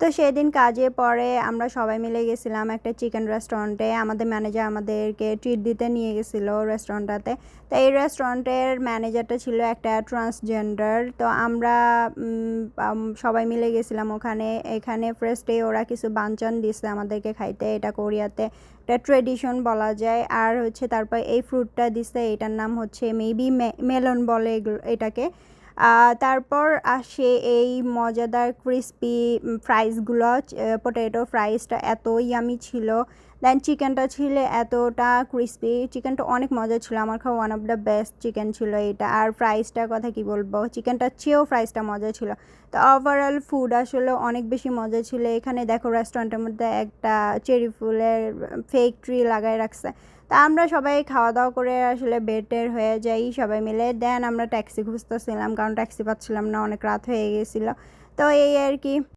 তো সেদিন কাজে পরে আমরা সবাই মিলে গেছিলাম একটা চিকেন রেস্টুরেন্টে। আমাদের ম্যানেজার আমাদেরকে ট্রিট দিতে নিয়ে গেছিলো রেস্টুরেন্টটাতে। তো এই রেস্টুরেন্টের ম্যানেজারটা ছিল একটা ট্রান্সজেন্ডার। তো আমরা সবাই মিলে গেছিলাম ওখানে। এখানে ফার্স্টে ওরা কিছু বানচান দিছে আমাদেরকে খাইতে, এটা কোরিয়াতে একটা ট্রেডিশন বলা যায়। আর হচ্ছে তারপর এই ফ্রুটটা দিছে, এটার নাম হচ্ছে মেবি মেলন বলে এটাকে। তারপর আসে এই মজাদার ক্রিস্পি ফ্রাইসগুলো। পটেটো ফ্রাইসটা এত ইয়ামি ছিল। দেন চিকেনটা ছিল এতটা ক্রিস্পি, চিকেনটা অনেক মজা ছিল। আমার খাওয়া one of the best chicken ছিল এটা। আর ফ্রাইসটার কথা কি বলবো, চিকেনটার চেয়েও ফ্রাইসটা মজা ছিল। তো ওভারঅল ফুড আসলে অনেক বেশি মজা ছিল। এখানে দেখো রেস্টুরেন্টের মধ্যে একটা চেরি ফুলের ফেক ট্রি লাগায় রাখছে। তা আমরা সবাই খাওয়া দাওয়া করে আসলে বেটের হয়ে যাই সবাই মিলে। দেন আমরা ট্যাক্সি খুঁজতেছিলাম, কারণ ট্যাক্সি পাচ্ছিলাম না, অনেক রাত হয়ে গেছিলো। তো এই আর কি।